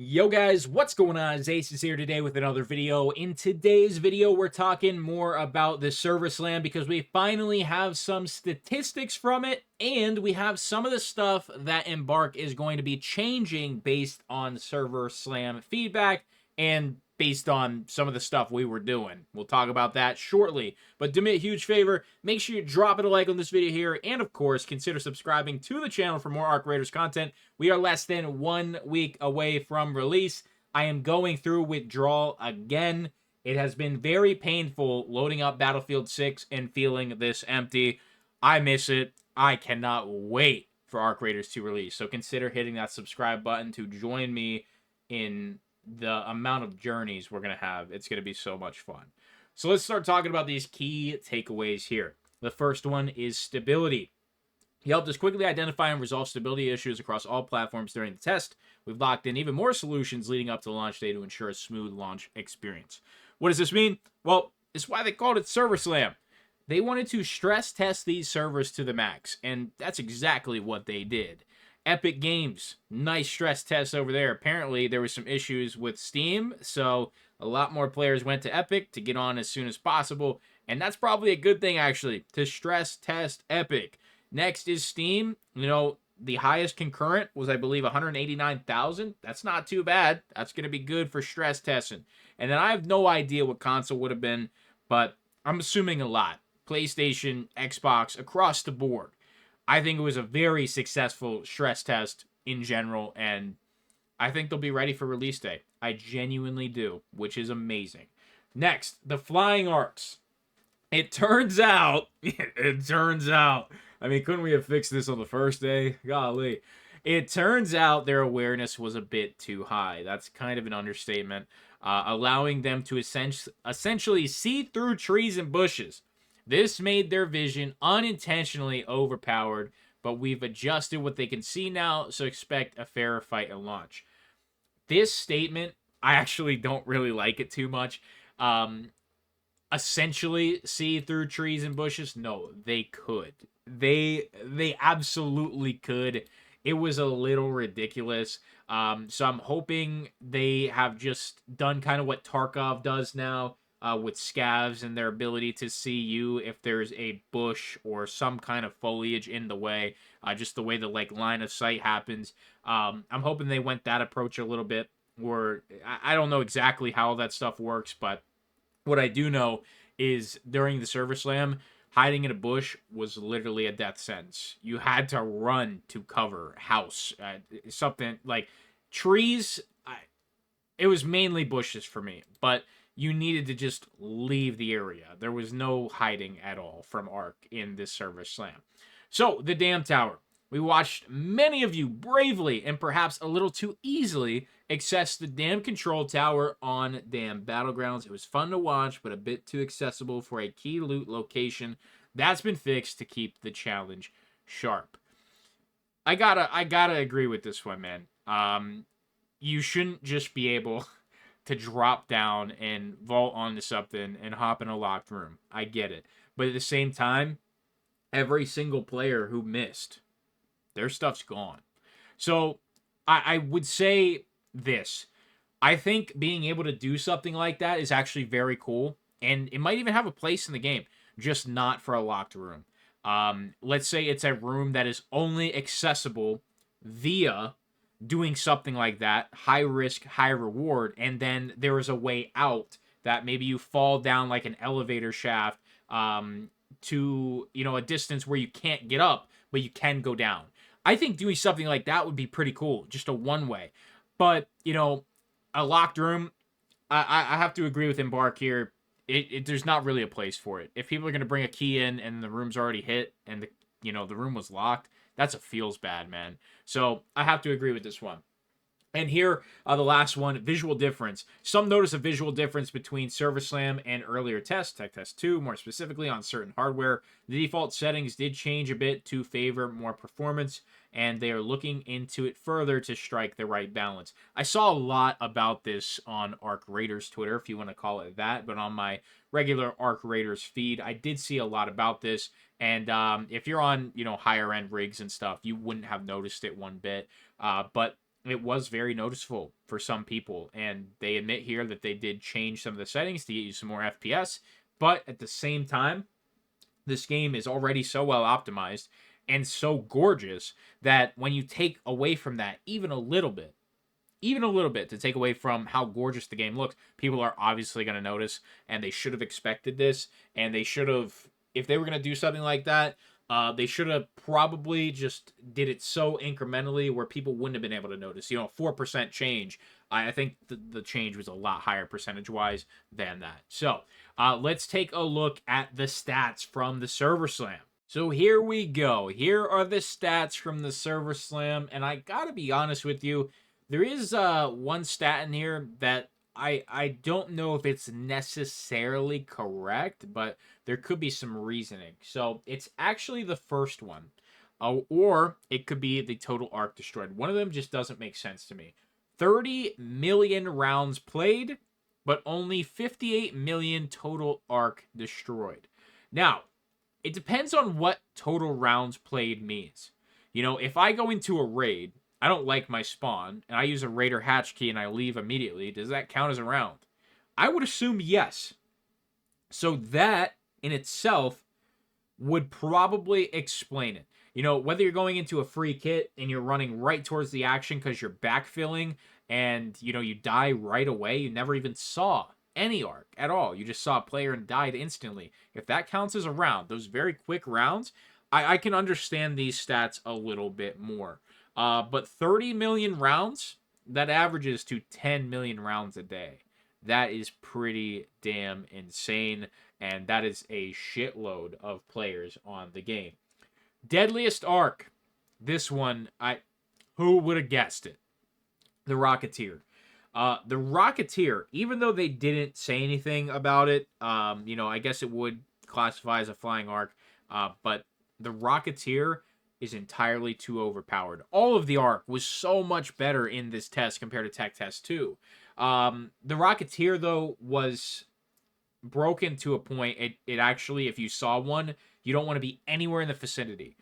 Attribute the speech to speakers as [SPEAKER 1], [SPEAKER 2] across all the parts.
[SPEAKER 1] Yo guys, what's going on? Zace is here today with another video. In today's video, we're talking more about the Server Slam because we finally have some statistics from it, and we have some of the stuff that Embark is going to be changing based on Server Slam feedback and based on some of the stuff we were doing. We'll talk about that shortly. But do me a huge favor, make sure you drop it a like on this video here, and of course, consider subscribing to the channel for more Arc Raiders content. We are less than 1 week away from release. I am going through withdrawal again. It has been very painful loading up Battlefield 6 and feeling this empty. I miss it. I cannot wait for Arc Raiders to release. So consider hitting that subscribe button to join me in the amount of journeys we're going to have. It's going to be so much fun. So let's start talking about these key takeaways here. The first one is stability. He helped us quickly identify and resolve stability issues across all platforms during the test. We've locked in even more solutions leading up to the launch day to ensure a smooth launch experience. What does this mean? Well, it's why they called it Server Slam. They wanted to stress test these servers to the max, and that's exactly what they did. Epic Games, nice stress test over there. Apparently, there was some issues with Steam, so a lot more players went to Epic to get on as soon as possible, and that's probably a good thing, actually, to stress test Epic. Next is Steam. The highest concurrent was, I believe, 189,000. That's not too bad. That's going to be good for stress testing. And then I have no idea what console would have been, but I'm assuming a lot. PlayStation, Xbox, across the board. I think it was a very successful stress test in general, and I think they'll be ready for release day. I genuinely do, which is amazing. Next, the flying arcs. It turns out, I mean, couldn't we have fixed this on the first day? Golly. It turns out their awareness was a bit too high. That's kind of an understatement. Allowing them to essentially see through trees and bushes. This made their vision unintentionally overpowered, but we've adjusted what they can see now, so expect a fairer fight at launch. This statement, I actually don't really like it too much. Essentially see through trees and bushes? No, they could. They absolutely could. It was a little ridiculous. So I'm hoping they have just done kind of what Tarkov does now with scavs and their ability to see you if there's a bush or some kind of foliage in the way. Just the way the line of sight happens. I'm hoping they went that approach a little bit. Or I don't know exactly how that stuff works, but what I do know is during the Server Slam, hiding in a bush was literally a death sentence. You had to run to cover house, something like trees. It was mainly bushes for me, but you needed to just leave the area. There was no hiding at all from Ark in this Server Slam. So, the Dam Tower. We watched many of you bravely and perhaps a little too easily access the Dam Control Tower on Dam Battlegrounds. It was fun to watch, but a bit too accessible for a key loot location. That's been fixed to keep the challenge sharp. I gotta agree with this one, man. You shouldn't just be able to drop down and vault onto something and hop in a locked room. I get it. But at the same time, every single player who missed, their stuff's gone. So I would say this. I think being able to do something like that is actually very cool. And it might even have a place in the game, just not for a locked room. Let's say it's a room that is only accessible via doing something like that, high risk, high reward, and then there is a way out that maybe you fall down like an elevator shaft to a distance where you can't get up, but you can go down. I think doing something like that would be pretty cool, just a one way. But a locked room, I have to agree with Embark here. There's not really a place for it. If people are gonna bring a key in and the room's already hit and the room was locked, that's a feels bad, man. So I have to agree with this one. And here, the last one, visual difference. Some notice a visual difference between Server Slam and earlier tests, Tech Test 2, more specifically on certain hardware. The default settings did change a bit to favor more performance, and they are looking into it further to strike the right balance. I saw a lot about this on Arc Raiders Twitter, if you want to call it that, but on my regular Arc Raiders feed, I did see a lot about this, and if you're on, higher end rigs and stuff, you wouldn't have noticed it one bit. But it was very noticeable for some people, and they admit here that they did change some of the settings to get you some more FPS, but at the same time, this game is already so well optimized and so gorgeous that when you take away from that even a little bit to take away from how gorgeous the game looks, people are obviously going to notice, and they should have expected this, and they should have, if they were going to do something like that, they should have probably just did it so incrementally where people wouldn't have been able to notice. 4% change. I think the change was a lot higher percentage wise than that. So let's take a look at the stats from the Server Slam. So here we go. Here are the stats from the Server Slam, and I gotta be honest with you, there is one stat in here that I don't know if it's necessarily correct, but there could be some reasoning. So it's actually the first one, or it could be the total arc destroyed. One of them just doesn't make sense to me. 30 million rounds played, but only 58 million total arc destroyed. Now, it depends on what total rounds played means. If I go into a raid, I don't like my spawn, and I use a raider hatch key and I leave immediately, does that count as a round? I would assume yes. So that in itself would probably explain it. Whether you're going into a free kit and you're running right towards the action because you're backfilling and, you die right away, you never even saw any arc at all. You just saw a player and died instantly. If that counts as a round, those very quick rounds, I can understand these stats a little bit more. But 30 million rounds, that averages to 10 million rounds a day. That is pretty damn insane, and that is a shitload of players on the game. Deadliest arc. This one, who would have guessed it? The Rocketeer. The Rocketeer, even though they didn't say anything about it, I guess it would classify as a flying arc, but the Rocketeer is entirely too overpowered. All of the arc was so much better in this test compared to Tech Test 2. The Rocketeer, though, was broken to a point. It actually, if you saw one, you don't want to be anywhere in the vicinity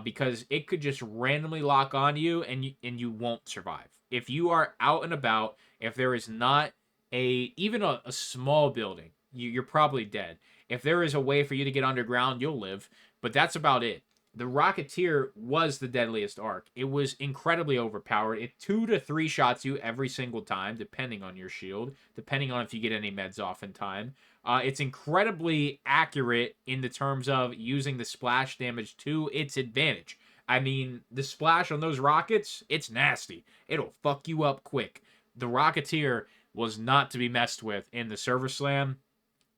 [SPEAKER 1] because it could just randomly lock onto you and you won't survive. If you are out and about, if there is not even a small building, you're probably dead. If there is a way for you to get underground, you'll live, but that's about it. The Rocketeer was the deadliest arc. It was incredibly overpowered. It 2 to 3 shots you every single time, depending on your shield, depending on if you get any meds off in time. It's incredibly accurate in the terms of using the splash damage to its advantage. I mean, the splash on those rockets, it's nasty. It'll fuck you up quick. The Rocketeer was not to be messed with in the Server Slam.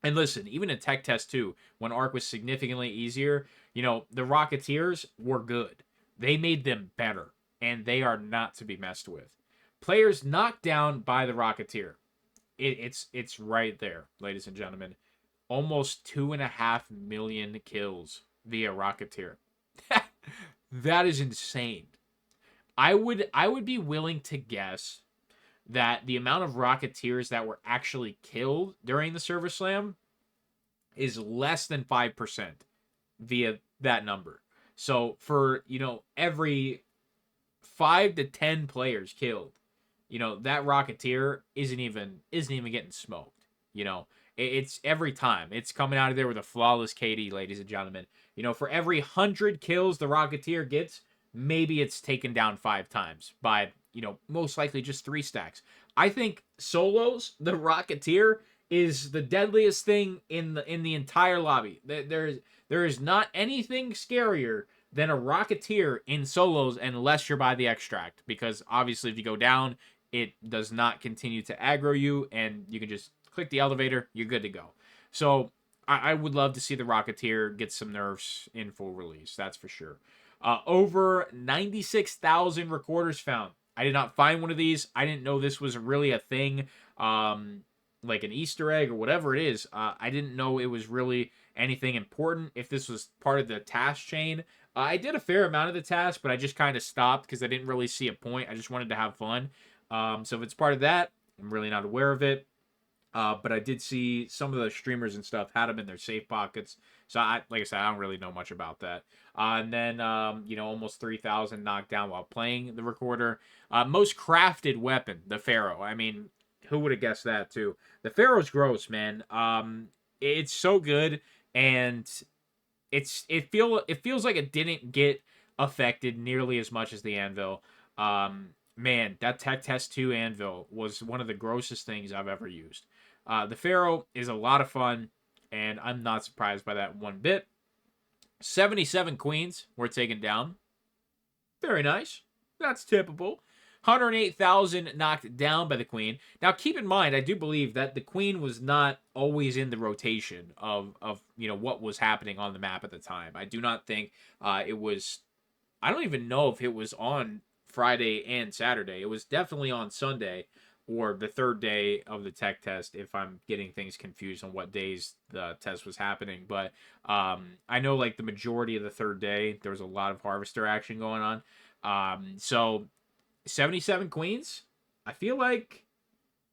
[SPEAKER 1] And listen, even in Tech Test 2, when Arc was significantly easier, the Rocketeers were good. They made them better, and they are not to be messed with. Players knocked down by the Rocketeer. It's right there, ladies and gentlemen. Almost 2.5 million kills via Rocketeer. That is insane. I would be willing to guess that the amount of Rocketeers that were actually killed during the Server Slam is less than 5% via that number. So for, every 5 to 10 players killed, that Rocketeer isn't even getting smoked. It's every time. It's coming out of there with a flawless KD, ladies and gentlemen. For every 100 kills the Rocketeer gets, maybe it's taken down 5 times by, most likely just 3 stacks. I think solos, the Rocketeer is the deadliest thing in the entire lobby. There is not anything scarier than a Rocketeer in solos unless you're by the extract, because obviously if you go down, it does not continue to aggro you, and you can just click the elevator, you're good to go. So I would love to see the Rocketeer get some nerfs in full release, that's for sure. Over 96,000 recorders found. I did not find one of these. I didn't know this was really a thing, like an Easter egg or whatever it is. I didn't know it was really anything important. If this was part of the task chain, I did a fair amount of the task, but I just kind of stopped because I didn't really see a point. I just wanted to have fun. So if it's part of that, I'm really not aware of it. But I did see some of the streamers and stuff had them in their safe pockets. So like I said, I don't really know much about that. And then, almost 3,000 knocked down while playing the recorder. Most crafted weapon, the Pharaoh. I mean, who would have guessed that too? The Pharaoh's gross, man. It's so good, and it feels like it didn't get affected nearly as much as the Anvil. Man, that Tech Test 2 Anvil was one of the grossest things I've ever used. The Pharaoh is a lot of fun, and I'm not surprised by that one bit. 77 queens were taken down. Very nice. That's typical. 108,000 knocked down by the queen. Now, keep in mind, I do believe that the queen was not always in the rotation of what was happening on the map at the time. I do not think it was. I don't even know if it was on Friday and Saturday. It was definitely on Sunday or the third day of the tech test, if I'm getting things confused on what days the test was happening. But I know like the majority of the third day, there was a lot of harvester action going on. So 77 queens, I feel like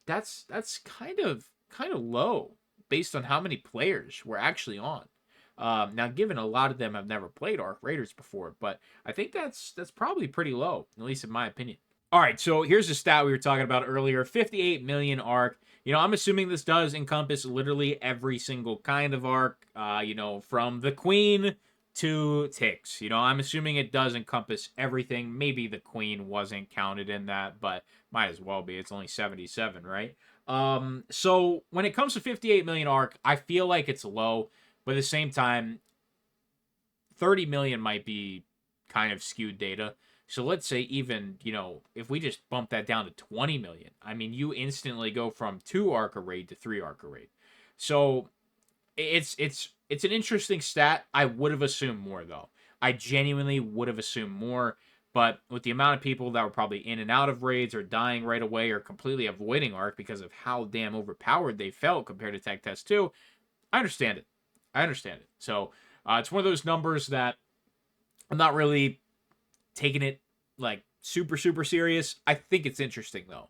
[SPEAKER 1] that's kind of low based on how many players were actually on. Now, given a lot of them have never played Arc Raiders before, but I think that's probably pretty low, at least in my opinion. All right, so here's the stat we were talking about earlier: 58 million Arc. I'm assuming this does encompass literally every single kind of Arc. From the Queen to Ticks. I'm assuming it does encompass everything. Maybe the Queen wasn't counted in that, but might as well be. It's only 77, right? So when it comes to 58 million Arc, I feel like it's low. But at the same time, 30 million might be kind of skewed data. So let's say even, if we just bump that down to 20 million, I mean, you instantly go from 2 Arca raid to 3 Arca raid. So it's an interesting stat. I would have assumed more, though. I genuinely would have assumed more. But with the amount of people that were probably in and out of raids or dying right away or completely avoiding Arc because of how damn overpowered they felt compared to Tech Test 2, I understand it. So it's one of those numbers that I'm not really taking it like super, super serious. I think it's interesting, though.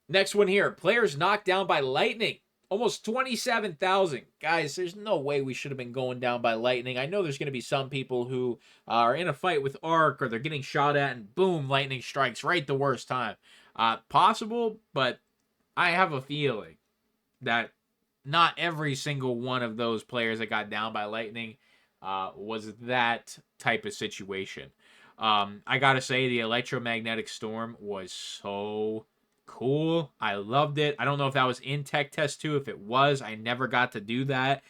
[SPEAKER 1] Next one here. Players knocked down by lightning. Almost 27,000. Guys, there's no way we should have been going down by lightning. I know there's going to be some people who are in a fight with Arc or they're getting shot at and boom, lightning strikes right the worst time. Possible, but I have a feeling that not every single one of those players that got down by lightning was that type of situation. I gotta say, the electromagnetic storm was so cool. I loved it. I don't know if that was in Tech Test 2. If it was, I never got to do that.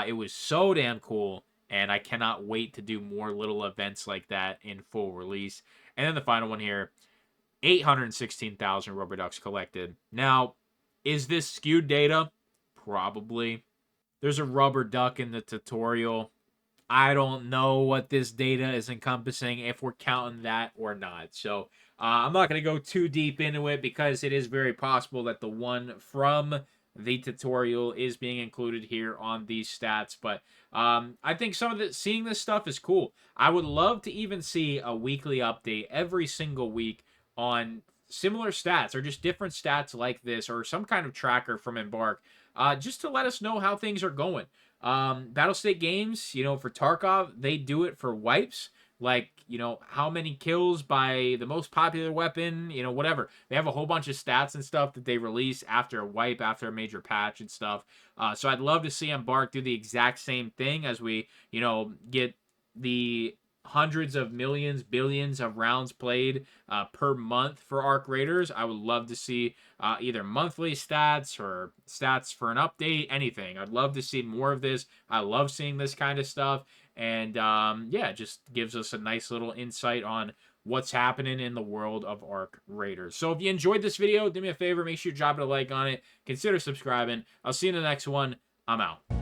[SPEAKER 1] It was so damn cool, and I cannot wait to do more little events like that in full release. And then the final one here, 816,000 rubber ducks collected. Now, is this skewed data? Probably. There's a rubber duck in the tutorial. I don't know what this data is encompassing, if we're counting that or not. So I'm not going to go too deep into it because it is very possible that the one from the tutorial is being included here on these stats. But I think seeing this stuff is cool. I would love to even see a weekly update every single week on similar stats or just different stats like this or some kind of tracker from Embark just to let us know how things are going. Battlestate Games, for Tarkov, they do it for wipes. Like, how many kills by the most popular weapon, whatever. They have a whole bunch of stats and stuff that they release after a wipe, after a major patch and stuff. So I'd love to see Embark do the exact same thing as we, get the hundreds of millions, billions of rounds played per month for Arc Raiders. I would love to see either monthly stats or stats for an update, anything. I'd love to see more of this. I love seeing this kind of stuff. And yeah, it just gives us a nice little insight on what's happening in the world of Arc Raiders. So if you enjoyed this video, do me a favor, make sure you drop a like on it. Consider subscribing. I'll see you in the next one. I'm out.